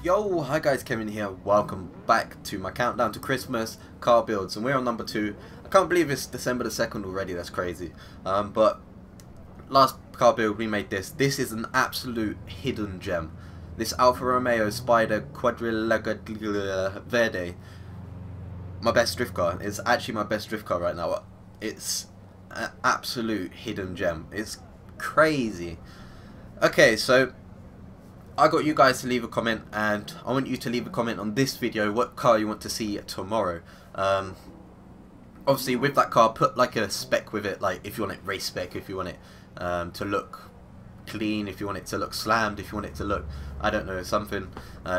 Yo, hi guys, Kevin here. Welcome back to my countdown to Christmas car builds, and we're on number 2. I can't believe it's December the 2nd already. That's crazy. But last car build we made this. This is an absolute hidden gem. This Alfa Romeo Spider Quadrilega Verde. My best drift car. It's actually my best drift car right now. It's an absolute hidden gem. It's crazy. Okay, so I got you guys to leave a comment, and I want you to leave a comment on this video what car you want to see tomorrow. Obviously with that car, put like a spec with it, like if you want it race spec, if you want it to look clean, if you want it to look slammed, if you want it to look, I don't know, something,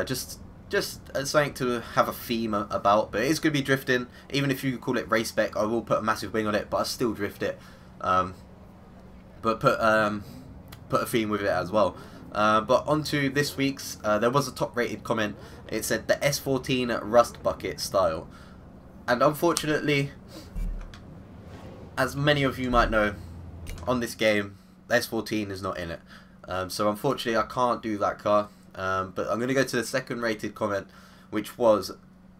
just something to have a theme about. But it's going to be drifting. Even if you call it race spec, I will put a massive wing on it, but I still drift it. But put a theme with it as well. But onto this week's, there was a top rated comment. It said the S14 rust bucket style, and unfortunately, as many of you might know, on this game the S14 is not in it, so unfortunately I can't do that car. But I'm going to go to the second rated comment, which was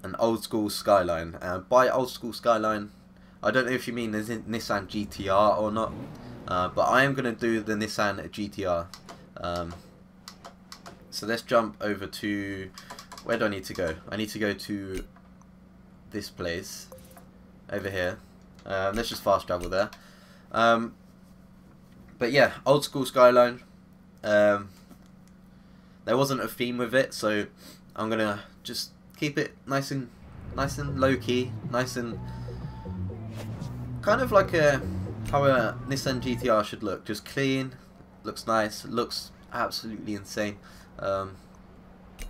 an old school Skyline. By old school Skyline, I don't know if you mean the Nissan GTR or not, but I am going to do the Nissan GTR. So let's jump over to, where do I need to go? I need to go to this place over here. Let's just fast travel there. But yeah, old school Skyline. There wasn't a theme with it, so I'm gonna just keep it nice and low key, nice and kind of like how a Nissan GTR should look. Just clean, looks nice, looks absolutely insane.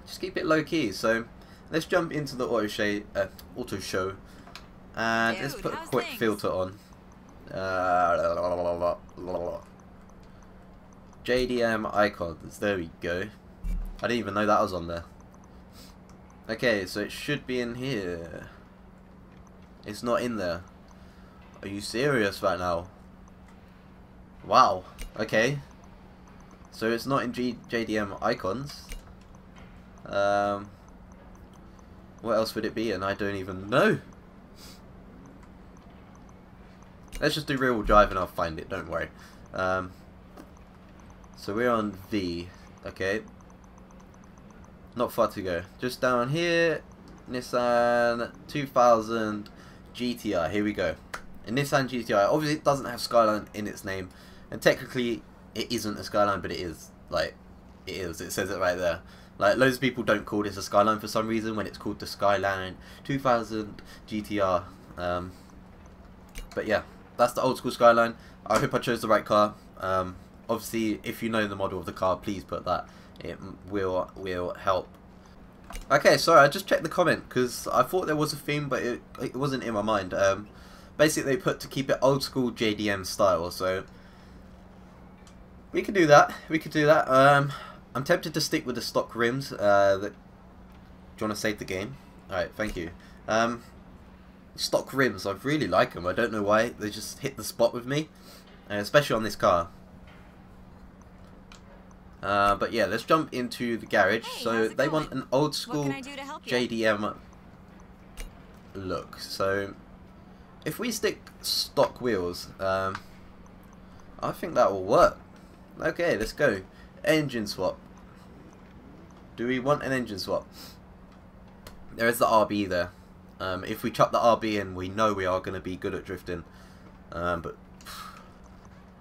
Just keep it low key. So let's jump into the auto show, and let's put a quick filter on. JDM icons. There we go. I didn't even know that was on there. Okay, so it should be in here. It's not in there. Are you serious right now? Wow. Okay. So it's not in JDM icons. What else would it be in? I don't even know. Let's just do real drive and I'll find it, don't worry. So we're on V. Okay. Not far to go. Just down here. Nissan 2000 GTR. Here we go. A Nissan GTR. Obviously it doesn't have Skyline in its name. And technically it isn't a Skyline, but it is. Like, it is. It says it right there. Like, loads of people don't call this a Skyline for some reason when it's called the Skyline 2000 GTR. But yeah, that's the old school Skyline. I hope I chose the right car. Obviously, if you know the model of the car, please put that. It will help. Okay, sorry, I just checked the comment because I thought there was a theme, but it wasn't in my mind. Basically, they put to keep it old school JDM style, so we could do that. We could do that. I'm tempted to stick with the stock rims. Do you want to save the game? Alright, thank you. Stock rims, I really like them. I don't know why. They just hit the spot with me. Especially on this car. But yeah, let's jump into the garage. Hey, so they want an old school JDM look. So if we stick stock wheels, I think that will work. Okay, let's go. Engine swap. Do we want an engine swap? There is the RB there. If we chuck the RB in, we know we are going to be good at drifting. But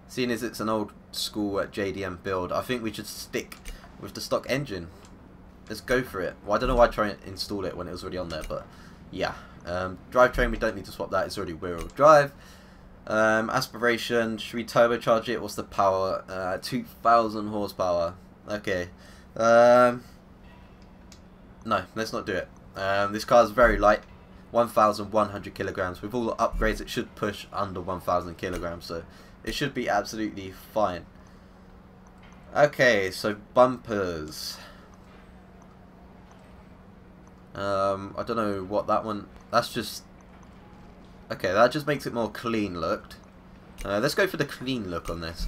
seeing as it's an old school JDM build, I think we should stick with the stock engine. Let's go for it. Well, I don't know why I tried to install it when it was already on there, but yeah. Drivetrain, we don't need to swap that. It's already rear-wheel drive. Aspiration, should we turbocharge it? What's the power? 2000 horsepower. Okay. No, let's not do it. This car is very light, 1,100 kilograms. With all the upgrades, it should push under 1,000 kilograms, so it should be absolutely fine. Okay, so bumpers. I don't know what that one. That's just. Okay, that just makes it more clean looked. Let's go for the clean look on this.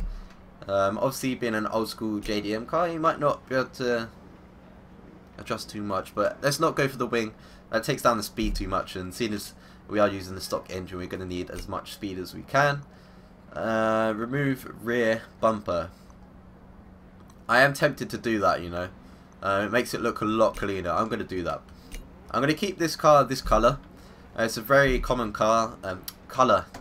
Obviously, being an old school JDM car, you might not be able to adjust too much, but let's not go for the wing. That takes down the speed too much, and seeing as we are using the stock engine, we're going to need as much speed as we can. Remove rear bumper. I am tempted to do that, you know. It makes it look a lot cleaner. I'm going to do that. I'm going to keep this car this colour. It's a very common colour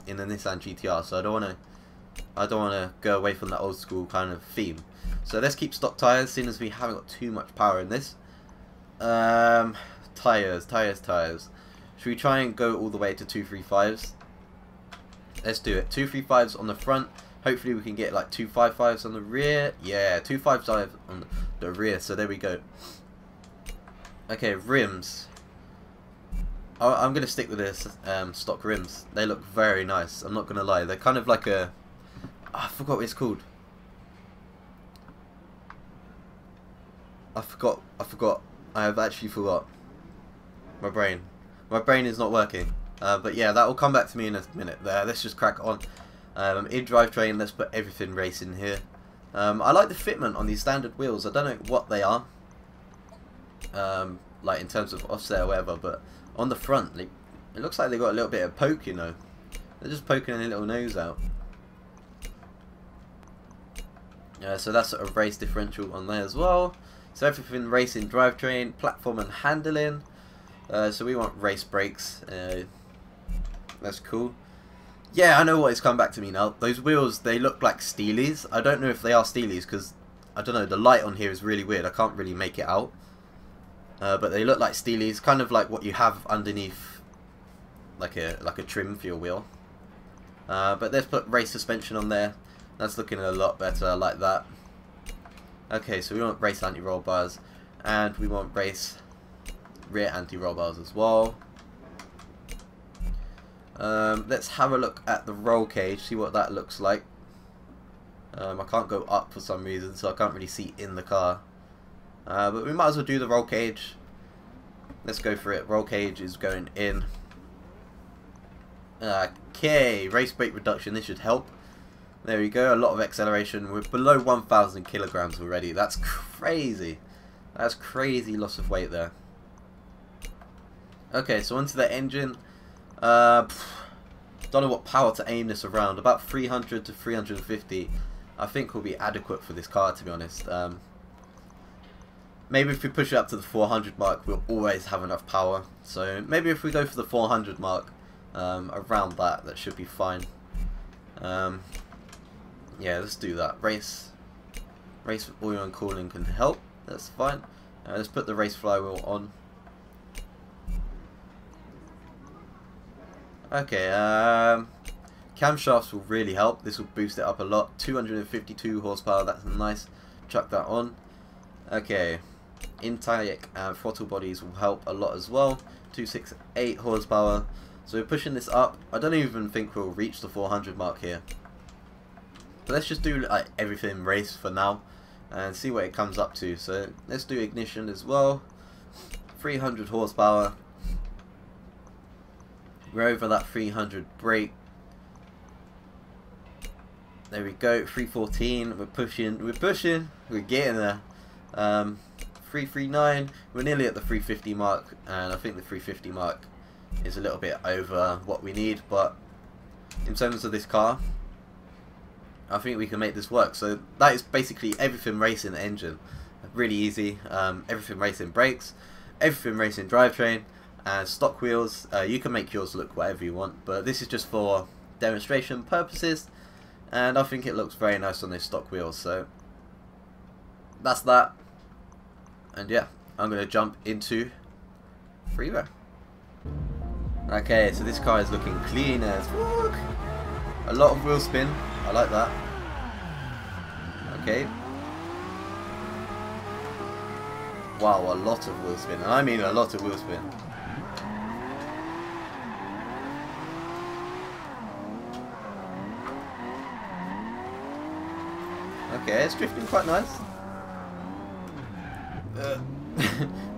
in the Nissan GTR, so I don't want to go away from that old school kind of theme. So let's keep stock tyres, seeing as we haven't got too much power in this. Tyres. Should we try and go all the way to 235s? Let's do it. 235s on the front. Hopefully we can get like 255s on the rear. Yeah, 255s on the rear. So there we go. Okay, rims. I'm going to stick with this stock rims. They look very nice. I'm not going to lie. They're kind of like a... I forgot what it's called. I forgot. I have actually forgot. My brain is not working. But yeah, that will come back to me in a minute. Let's just crack on. In drivetrain, let's put everything racing here. I like the fitment on these standard wheels. I don't know what they are, like in terms of offset or whatever, but on the front, it looks like they got a little bit of poke, you know. They're just poking a little nose out. So that's sort of race differential on there as well. So everything racing, drivetrain, platform and handling. So we want race brakes. That's cool. Yeah, I know what has come back to me now. Those wheels, they look like Steelies. I don't know if they are Steelies because, I don't know, the light on here is really weird. I can't really make it out. But they look like Steelies, kind of like what you have underneath, like a trim for your wheel. But let's put race suspension on there. That's looking a lot better. I like that. Okay, so we want race anti-roll bars, and we want race rear anti-roll bars as well. Let's have a look at the roll cage, see what that looks like. I can't go up for some reason, so I can't really see in the car. But we might as well do the roll cage. Let's go for it. Roll cage is going in. Okay, race brake reduction. This should help. There we go. A lot of acceleration. We're below 1,000 kilograms already. That's crazy. That's crazy loss of weight there. Okay, so onto the engine. Don't know what power to aim this around. About 300 to 350 I think will be adequate for this car, to be honest. Maybe if we push it up to the 400 mark, we'll always have enough power. So maybe if we go for the 400 mark, around that should be fine. Yeah, let's do that. Race oil and cooling can help. That's fine. Let's put the race flywheel on. Okay, camshafts will really help. This will boost it up a lot. 252 horsepower, that's nice. Chuck that on. Okay, intake and throttle bodies will help a lot as well. 268 horsepower. So we're pushing this up. I don't even think we'll reach the 400 mark here. But let's just do like everything race for now and see what it comes up to. So let's do ignition as well. 300 horsepower. We're over that 300 brake. There we go. 314. We're pushing. We're getting there. 339. We're nearly at the 350 mark, and I think the 350 mark is a little bit over what we need. But in terms of this car, I think we can make this work. So that is basically everything racing the engine. Really easy. Everything racing brakes. Everything racing drivetrain. And stock wheels. You can make yours look whatever you want, but this is just for demonstration purposes, and I think it looks very nice on those stock wheels. So that's that. And yeah, I'm going to jump into freeway. Okay, so this car is looking clean as fuck. A lot of wheel spin. I like that. Okay. Wow, a lot of wheel spin. And I mean a lot of wheel spin. Okay, it's drifting quite nice.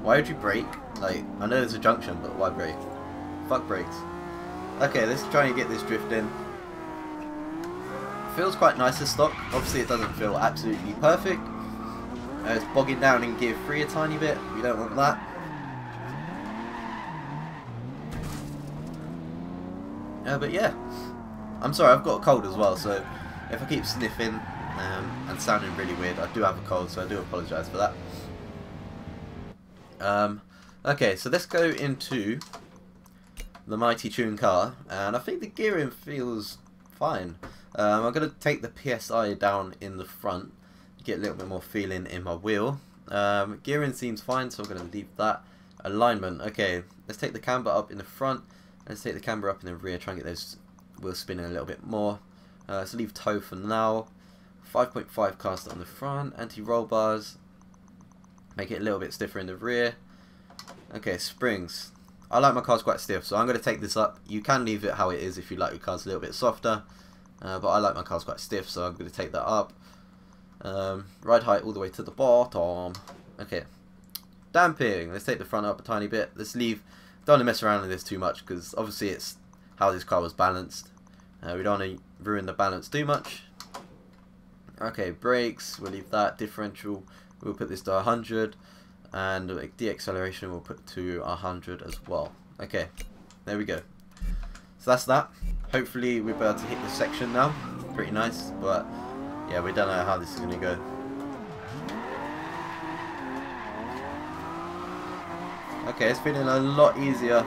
Why would you brake? Like, I know there's a junction, but why brake? Fuck brakes. Okay, let's try and get this drifting. Feels quite nice as stock. Obviously it doesn't feel absolutely perfect. It's bogging down in gear 3 a tiny bit. We don't want that. But yeah, I'm sorry, I've got a cold as well, so if I keep sniffing and sounding really weird, I do have a cold, so I do apologise for that. Okay, so let's go into the Mighty Tune car, and I think the gearing feels fine. I'm going to take the PSI down in the front, get a little bit more feeling in my wheel. Gearing seems fine, so I'm going to leave that. Alignment, okay, let's take the camber up in the front, let's take the camber up in the rear, try and get those wheels spinning a little bit more. Let's leave toe for now. 5.5 caster on the front, anti-roll bars, make it a little bit stiffer in the rear. Okay, springs. I like my cars quite stiff, so I'm going to take this up. You can leave it how it is if you like your cars a little bit softer, but I like my cars quite stiff, so I'm going to take that up. Ride height all the way to the bottom. Okay, damping. Let's take the front up a tiny bit. Let's leave. Don't want to mess around with this too much because obviously it's how this car was balanced. We don't want to ruin the balance too much. Okay, brakes. We'll leave that. Differential. We'll put this to 100. And deacceleration we'll put to 100 as well. Okay, there we go. So that's that. Hopefully we'll be able to hit this section now. Pretty nice, but yeah, we don't know how this is going to go. Okay, it's feeling a lot easier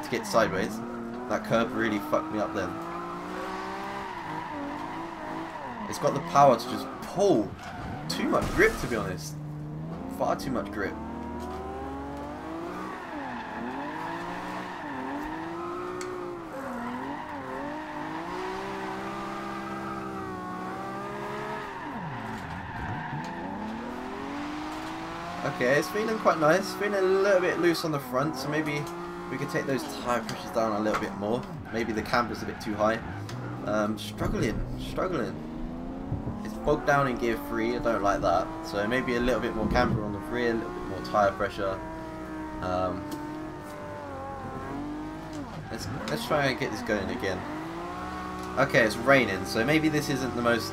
to get sideways. That curb really fucked me up then. It's got the power to just pull. Too much grip, to be honest. Far too much grip. Okay, it's feeling quite nice. Feeling a little bit loose on the front, so maybe we could take those tyre pressures down a little bit more. Maybe the camber's a bit too high. Struggling. It's bogged down in gear 3, I don't like that. So maybe a little bit more camber on the rear, a little bit more tyre pressure. Let's try and get this going again. Okay, it's raining, so maybe this isn't the most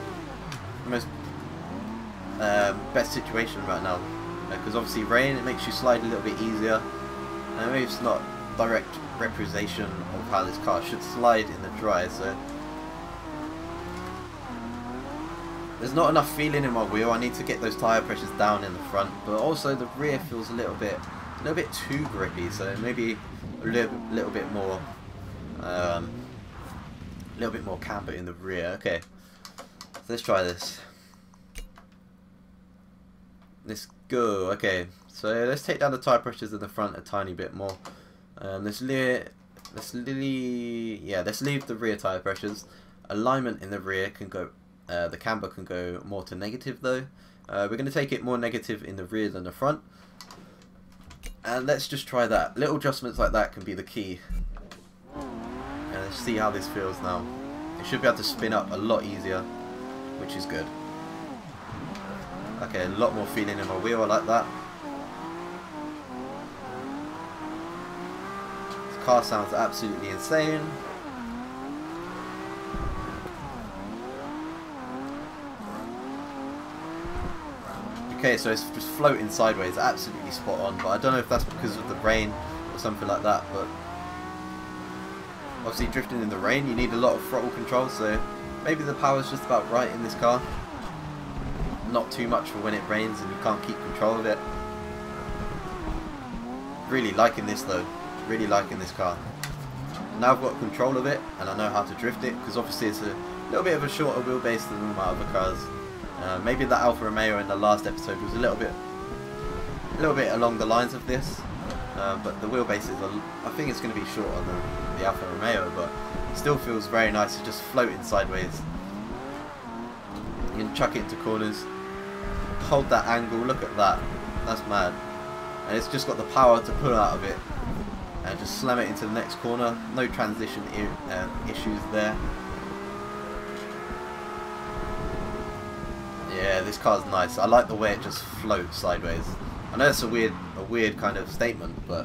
best situation right now. Because obviously rain, it makes you slide a little bit easier. And maybe it's not direct representation of how this car should slide in the dry, so there's not enough feeling in my wheel. I need to get those tyre pressures down in the front, but also the rear feels a little bit too grippy. So maybe a little bit more camber in the rear. Okay, so let's try this. Let's go. Okay, so let's take down the tyre pressures in the front a tiny bit more. Let's leave the rear tyre pressures. Alignment in the rear can go. The camber can go more to negative though. We're going to take it more negative in the rear than the front. And let's just try that. Little adjustments like that can be the key. And let's see how this feels now. It should be able to spin up a lot easier, which is good. Okay, a lot more feeling in my wheel, I like that. This car sounds absolutely insane. Okay, so it's just floating sideways, absolutely spot on, but I don't know if that's because of the rain or something like that, but obviously drifting in the rain you need a lot of throttle control, so maybe the power's just about right in this car. Not too much for when it rains and you can't keep control of it. Really liking this though, really liking this car. Now I've got control of it and I know how to drift it, because obviously it's a little bit of a shorter wheelbase than all my other cars. Maybe the Alfa Romeo in the last episode was a little bit along the lines of this, but the wheelbase is, I think it's going to be shorter than the Alfa Romeo, but it still feels very nice to just floating sideways. You can chuck it into corners, hold that angle, look at that, that's mad, and it's just got the power to pull out of it and just slam it into the next corner. No transition issues there. Yeah, this car's nice. I like the way it just floats sideways. I know it's a weird kind of statement, but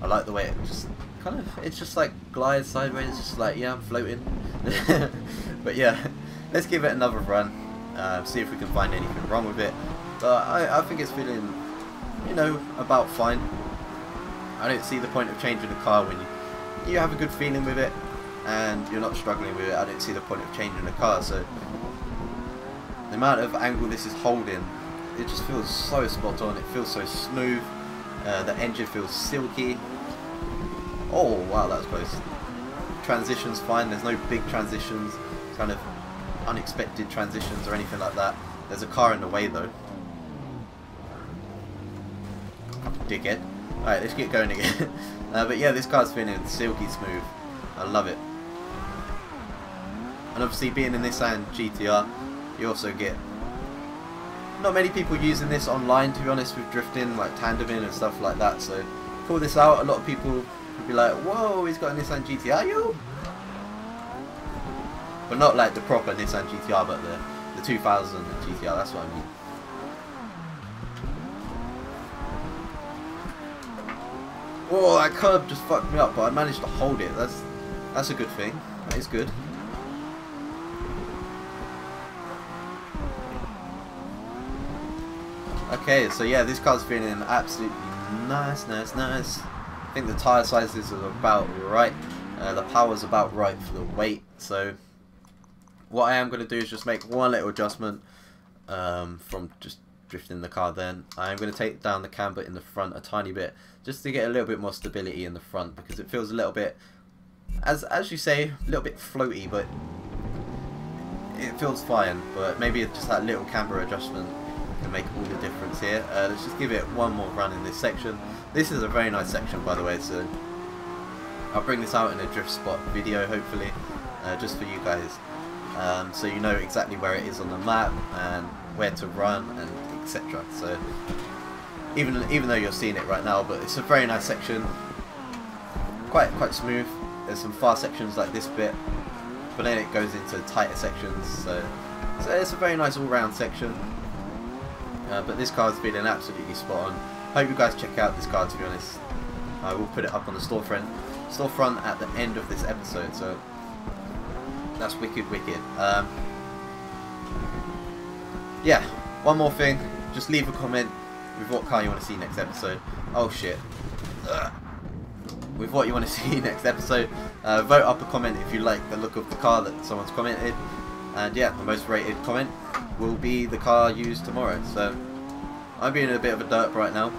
I like the way it just kind of, it's just like glides sideways, just like, yeah, I'm floating. But yeah, let's give it another run, see if we can find anything wrong with it. But I think it's feeling, you know, about fine. I don't see the point of changing the car when you have a good feeling with it and you're not struggling with it. I don't see the point of changing the car. So the amount of angle this is holding, it just feels so spot on. It feels so smooth. The engine feels silky. Oh wow, that was close. Transitions fine. There's no big transitions, kind of unexpected transitions or anything like that. There's a car in the way though. Dickhead. Alright, let's get going again. But yeah, this car's feeling silky smooth. I love it. And obviously being a Nissan GTR, you also get not many people using this online, to be honest, with drifting, like tandeming and stuff like that. So pull this out, a lot of people would be like, whoa, he's got a Nissan GTR, yo! But not like the proper Nissan GTR, but the 2000 GTR, that's what I mean. Whoa, that curb just fucked me up, but I managed to hold it. That's a good thing. That is good. Okay, so yeah, this car's feeling absolutely nice. I think the tyre sizes are about right. The power's about right for the weight. So what I am going to do is just make one little adjustment from just drifting the car. Then I am going to take down the camber in the front a tiny bit, just to get a little bit more stability in the front, because it feels a little bit, as you say, a little bit floaty, but it feels fine. But maybe just that little camber adjustment can make all the difference here. Let's just give it one more run in this section. This is a very nice section, by the way, so I'll bring this out in a drift spot video, hopefully, just for you guys, so you know exactly where it is on the map and where to run and etc. So even though you're seeing it right now, but it's a very nice section, quite smooth. There's some fast sections like this bit, but then it goes into tighter sections. So it's a very nice all-round section. But this car's feeling absolutely spot on. Hope you guys check out this car, to be honest. I will put it up on the storefront at the end of this episode, so that's wicked. Yeah, one more thing, just leave a comment with what car you want to see next episode. Oh shit. With what you want to see next episode. Vote up a comment if you like the look of the car that someone's commented. And yeah, the most rated comment will be the car used tomorrow. So I'm being a bit of a derp right now.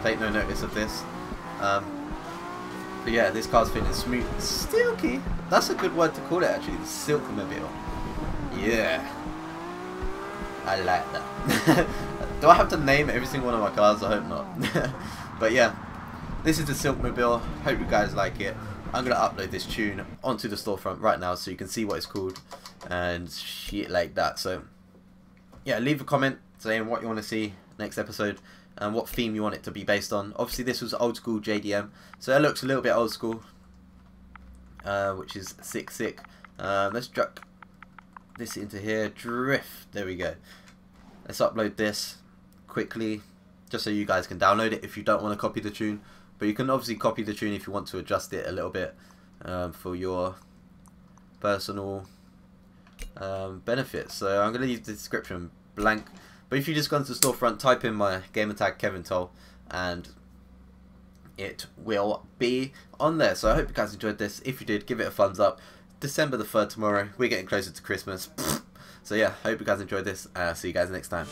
Take no notice of this. But yeah, this car's feeling smooth, silky. That's a good word to call it, actually. The Silkmobile. Yeah, I like that. Do I have to name every single one of my cars? I hope not. But yeah, this is the Silkmobile. Hope you guys like it. I'm gonna upload this tune onto the storefront right now, so you can see what it's called and shit like that. So yeah, leave a comment saying what you want to see next episode and what theme you want it to be based on. Obviously this was old school JDM, so it looks a little bit old school, which is sick. Let's drag this into here, drift, there we go. Let's upload this quickly just so you guys can download it if you don't want to copy the tune, but you can obviously copy the tune if you want to adjust it a little bit for your personal benefits. So I'm going to leave the description blank, but if you just go into the storefront, type in my gamertag Kevin Toll and it will be on there. So I hope you guys enjoyed this. If you did, give it a thumbs up. December the 3rd tomorrow, we're getting closer to Christmas. So yeah, hope you guys enjoyed this. See you guys next time.